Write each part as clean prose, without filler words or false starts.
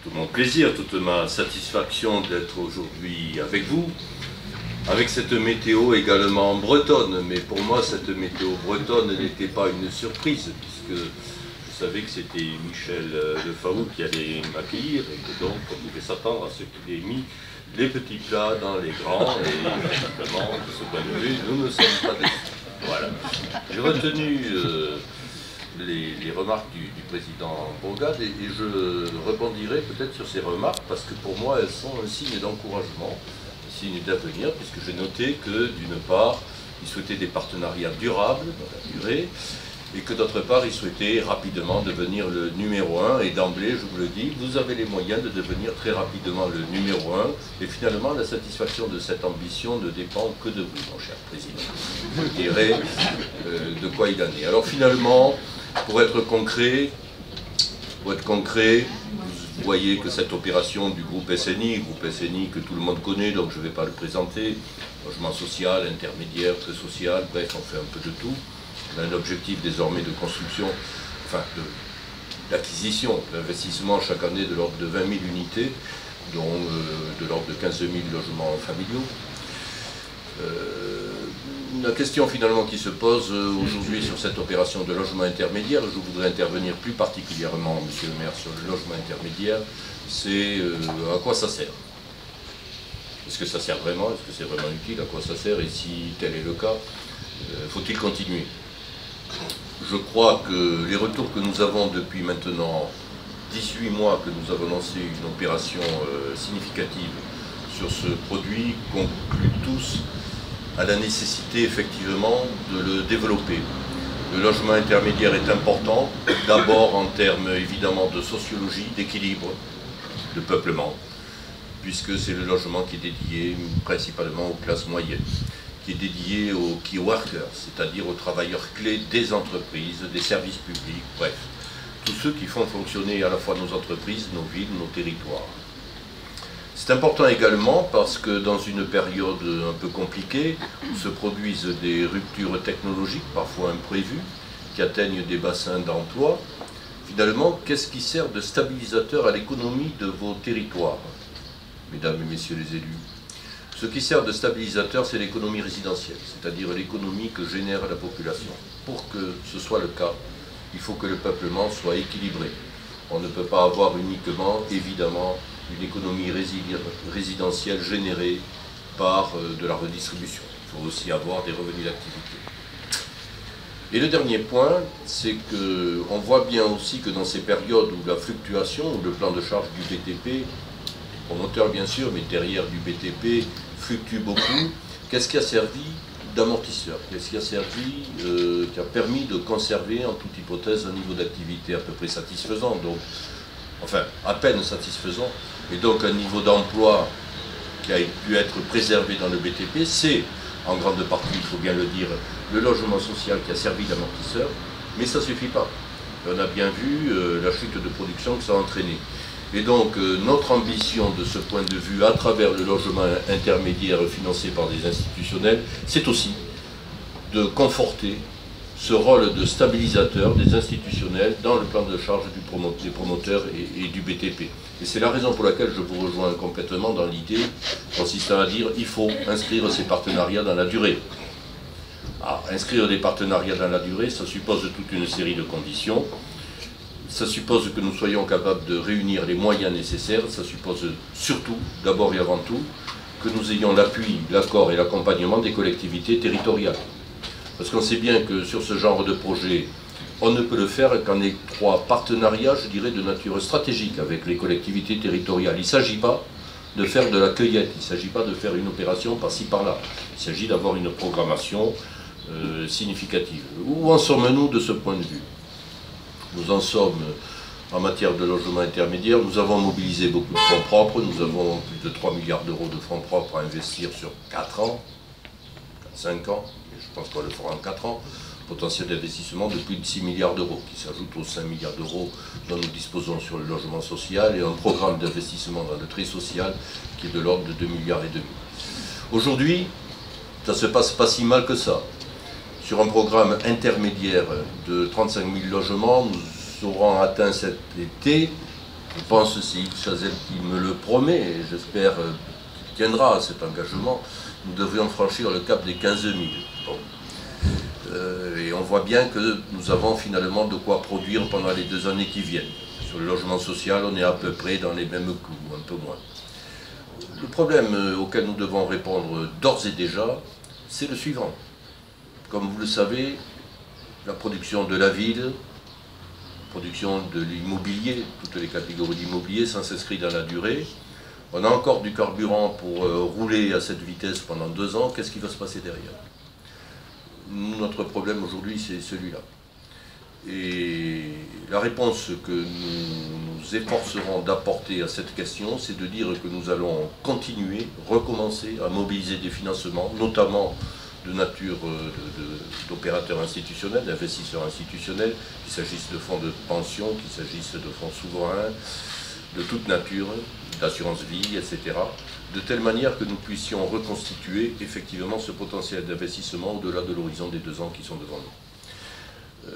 tout mon plaisir, toute ma satisfaction d'être aujourd'hui avec vous, avec cette météo également bretonne. Mais pour moi, cette météo bretonne n'était pas une surprise, puisque je savais que c'était Michel Lefaou qui allait m'accueillir, et que donc on pouvait s'attendre à ce qu'il ait mis les petits plats dans les grands, et justement, de ce point de vue, nous ne sommes pas déçus. Voilà. J'ai retenu les remarques du président Bourgade et je rebondirai peut-être sur ces remarques parce que pour moi elles sont un signe d'encouragement, un signe d'avenir, puisque j'ai noté que d'une part il souhaitait des partenariats durables dans la durée et que d'autre part il souhaitait rapidement devenir le numéro 1 et d'emblée je vous le dis, vous avez les moyens de devenir très rapidement le numéro 1 et finalement la satisfaction de cette ambition ne dépend que de vous mon cher président. Je vous dirai de quoi il en est. Alors finalement, pour être concret, vous voyez que cette opération du groupe SNI que tout le monde connaît, donc je ne vais pas le présenter, logement social, intermédiaire, très social, bref, on fait un peu de tout. On a un objectif désormais de construction, enfin d'acquisition, d'investissement chaque année de l'ordre de 20 000 unités, dont de l'ordre de 15 000 logements familiaux. La question finalement qui se pose aujourd'hui sur cette opération de logement intermédiaire, je voudrais intervenir plus particulièrement, monsieur le maire, sur le logement intermédiaire, c'est à quoi ça sert? Est-ce que ça sert vraiment? Est-ce que c'est vraiment utile? À quoi ça sert? Et si tel est le cas, faut-il continuer? Je crois que les retours que nous avons depuis maintenant 18 mois que nous avons lancé une opération significative sur ce produit concluent tous à la nécessité effectivement de le développer. Le logement intermédiaire est important, d'abord en termes évidemment de sociologie, d'équilibre, de peuplement, puisque c'est le logement qui est dédié principalement aux classes moyennes, qui est dédié aux key workers, c'est-à-dire aux travailleurs clés des entreprises, des services publics, bref, tous ceux qui font fonctionner à la fois nos entreprises, nos villes, nos territoires. C'est important également parce que dans une période un peu compliquée, où se produisent des ruptures technologiques, parfois imprévues, qui atteignent des bassins d'emploi, finalement, qu'est-ce qui sert de stabilisateur à l'économie de vos territoires, mesdames et messieurs les élus? Ce qui sert de stabilisateur, c'est l'économie résidentielle, c'est-à-dire l'économie que génère la population. Pour que ce soit le cas, il faut que le peuplement soit équilibré. On ne peut pas avoir uniquement, évidemment, une économie résidentielle générée par de la redistribution. Il faut aussi avoir des revenus d'activité. Et le dernier point, c'est qu'on voit bien aussi que dans ces périodes où la fluctuation, où le plan de charge du BTP, promoteur bien sûr, mais derrière du BTP, fluctue beaucoup, qu'est-ce qui a servi d'amortisseur? Qu'est-ce qui a servi, qui a permis de conserver en toute hypothèse un niveau d'activité à peu près satisfaisant, donc, enfin à peine satisfaisant, et donc un niveau d'emploi qui a pu être préservé dans le BTP, c'est en grande partie, il faut bien le dire, le logement social qui a servi d'amortisseur, mais ça ne suffit pas. On a bien vu la chute de production que ça a entraîné. Et donc notre ambition de ce point de vue, à travers le logement intermédiaire financé par des institutionnels, c'est aussi de conforter ce rôle de stabilisateur des institutionnels dans le plan de charge des promoteurs et du BTP. Et c'est la raison pour laquelle je vous rejoins complètement dans l'idée consistant à dire qu'il faut inscrire ces partenariats dans la durée. Alors, inscrire des partenariats dans la durée, ça suppose toute une série de conditions. Ça suppose que nous soyons capables de réunir les moyens nécessaires. Ça suppose surtout, d'abord et avant tout, que nous ayons l'appui, l'accord et l'accompagnement des collectivités territoriales. Parce qu'on sait bien que sur ce genre de projet, on ne peut le faire qu'en étroit partenariat, je dirais, de nature stratégique avec les collectivités territoriales. Il ne s'agit pas de faire de la cueillette, il ne s'agit pas de faire une opération par-ci par-là. Il s'agit d'avoir une programmation significative. Où en sommes-nous de ce point de vue? Nous en sommes en matière de logement intermédiaire. Nous avons mobilisé beaucoup de fonds propres. Nous avons plus de 3 milliards d'euros de fonds propres à investir sur 4 ans, 5 ans, et je pense qu'on le fera en 4 ans. Potentiel d'investissement de plus de 6 milliards d'euros, qui s'ajoute aux 5 milliards d'euros dont nous disposons sur le logement social, et un programme d'investissement dans le très social qui est de l'ordre de 2,5 milliards. Aujourd'hui, ça ne se passe pas si mal que ça. Sur un programme intermédiaire de 35 000 logements, nous aurons atteint cet été Je pense, si Chazelle qui me le promet, et j'espère qu'il tiendra à cet engagement, nous devrions franchir le cap des 15 000. Bon. Et on voit bien que nous avons finalement de quoi produire pendant les 2 années qui viennent. Sur le logement social, on est à peu près dans les mêmes coûts, un peu moins. Le problème auquel nous devons répondre d'ores et déjà, c'est le suivant. Comme vous le savez, la production de la ville, production de l'immobilier, toutes les catégories d'immobilier, ça s'inscrit dans la durée. On a encore du carburant pour rouler à cette vitesse pendant 2 ans. Qu'est-ce qui va se passer derrière? Notre problème aujourd'hui, c'est celui-là. Et la réponse que nous nous efforcerons d'apporter à cette question, c'est de dire que nous allons continuer, recommencer à mobiliser des financements, notamment de nature d'opérateurs institutionnels, d'investisseurs institutionnels, qu'il s'agisse de fonds de pension, qu'il s'agisse de fonds souverains, de toute nature, d'assurance vie, etc., de telle manière que nous puissions reconstituer effectivement ce potentiel d'investissement au-delà de l'horizon des 2 ans qui sont devant nous.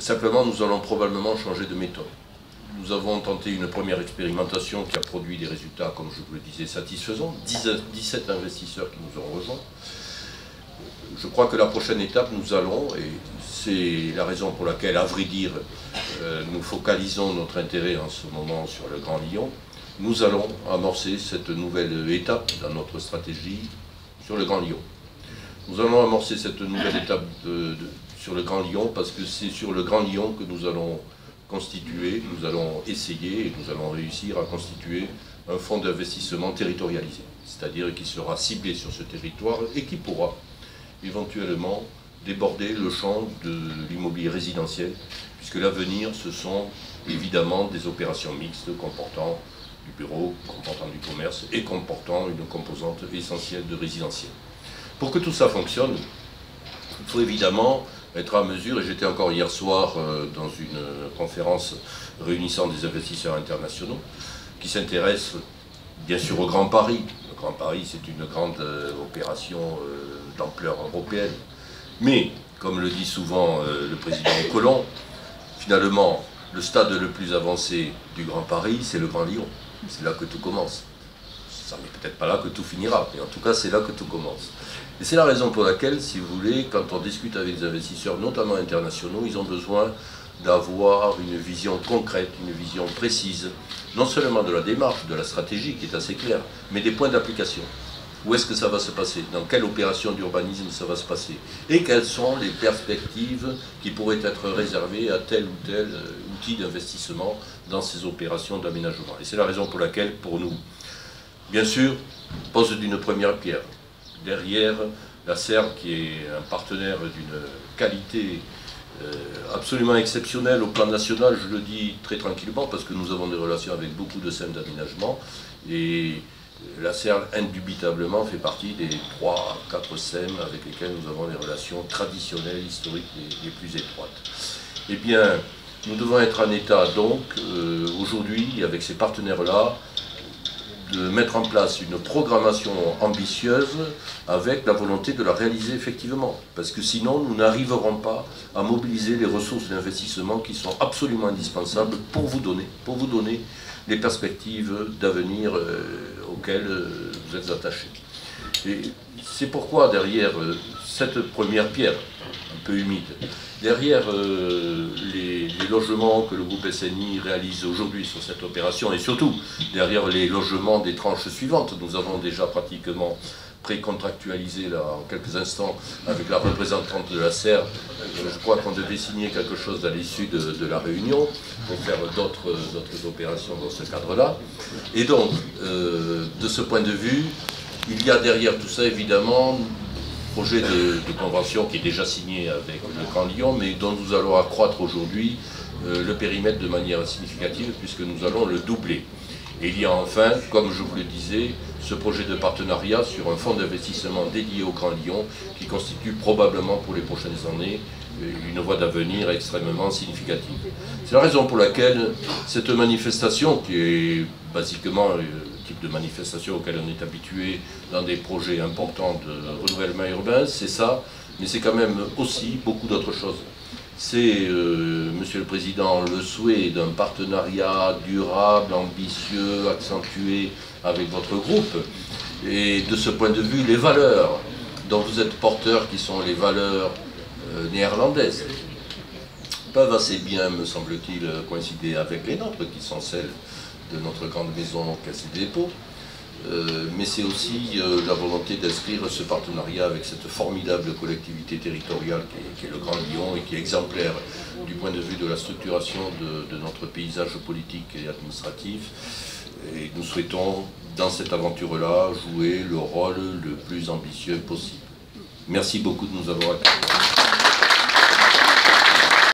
Simplement, nous allons probablement changer de méthode. Nous avons tenté une première expérimentation qui a produit des résultats, comme je vous le disais, satisfaisants. 17 investisseurs qui nous ont rejoints. Je crois que la prochaine étape, nous allons, et c'est la raison pour laquelle, à vrai dire, nous focalisons notre intérêt en ce moment sur le Grand Lyon, nous allons amorcer cette nouvelle étape dans notre stratégie sur le Grand Lyon. Nous allons amorcer cette nouvelle étape sur le Grand Lyon parce que c'est sur le Grand Lyon que nous allons constituer, nous allons essayer et nous allons réussir à constituer un fonds d'investissement territorialisé, c'est-à-dire qui sera ciblé sur ce territoire et qui pourra éventuellement déborder le champ de l'immobilier résidentiel, puisque l'avenir, ce sont évidemment des opérations mixtes comportant du bureau, comportant du commerce et comportant une composante essentielle de résidentiel. Pour que tout ça fonctionne, il faut évidemment être à mesure, et j'étais encore hier soir dans une conférence réunissant des investisseurs internationaux qui s'intéressent bien sûr au Grand Paris. Le Grand Paris, c'est une grande opération d'ampleur européenne. Mais, comme le dit souvent le président Collomb, finalement, le stade le plus avancé du Grand Paris, c'est le Grand Lyon. C'est là que tout commence. Ça n'est peut-être pas là que tout finira, mais en tout cas, c'est là que tout commence. Et c'est la raison pour laquelle, si vous voulez, quand on discute avec des investisseurs, notamment internationaux, ils ont besoin d'avoir une vision concrète, une vision précise, non seulement de la démarche, de la stratégie, qui est assez claire, mais des points d'application. Où est-ce que ça va se passer? Dans quelle opération d'urbanisme ça va se passer? Et quelles sont les perspectives qui pourraient être réservées à tel ou tel outil d'investissement dans ces opérations d'aménagement? Et c'est la raison pour laquelle, pour nous, bien sûr, pose d'une première pierre. Derrière, la SERB, qui est un partenaire d'une qualité absolument exceptionnelle au plan national, je le dis très tranquillement, parce que nous avons des relations avec beaucoup de SEM d'aménagement, et la SERB, indubitablement, fait partie des 3 à 4 SEM avec lesquels nous avons des relations traditionnelles, historiques les plus étroites. Eh bien, nous devons être en état, donc, aujourd'hui, avec ces partenaires-là, de mettre en place une programmation ambitieuse avec la volonté de la réaliser effectivement. Parce que sinon, nous n'arriverons pas à mobiliser les ressources d'investissement qui sont absolument indispensables pour vous donner les perspectives d'avenir auxquelles vous êtes attachés. Et c'est pourquoi derrière cette première pierre, un peu humide, derrière les logements que le groupe SNI réalise aujourd'hui sur cette opération, et surtout derrière les logements des tranches suivantes, nous avons déjà pratiquement pré-contractualisé là en quelques instants avec la représentante de la SERB. Je crois qu'on devait signer quelque chose à l'issue de la réunion pour faire d'autres opérations dans ce cadre-là. Et donc, de ce point de vue, il y a derrière tout ça évidemment projet de convention qui est déjà signé avec le Grand Lyon, mais dont nous allons accroître aujourd'hui le périmètre de manière significative, puisque nous allons le doubler. Et il y a enfin, comme je vous le disais, ce projet de partenariat sur un fonds d'investissement dédié au Grand Lyon, qui constitue probablement pour les prochaines années une voie d'avenir extrêmement significative. C'est la raison pour laquelle cette manifestation, qui est basiquement le type de manifestation auquel on est habitué dans des projets importants de renouvellement urbain, c'est ça, mais c'est quand même aussi beaucoup d'autres choses. c'est, Monsieur le Président, le souhait d'un partenariat durable, ambitieux, accentué avec votre groupe. Et de ce point de vue, les valeurs dont vous êtes porteurs, qui sont les valeurs néerlandaises, peuvent assez bien, me semble-t-il, coïncider avec les nôtres, qui sont celles de notre grande maison Caisse des Dépôts. Mais c'est aussi la volonté d'inscrire ce partenariat avec cette formidable collectivité territoriale qui est le Grand Lyon et qui est exemplaire du point de vue de la structuration de notre paysage politique et administratif. Et nous souhaitons, dans cette aventure-là, jouer le rôle le plus ambitieux possible. Merci beaucoup de nous avoir accueillis.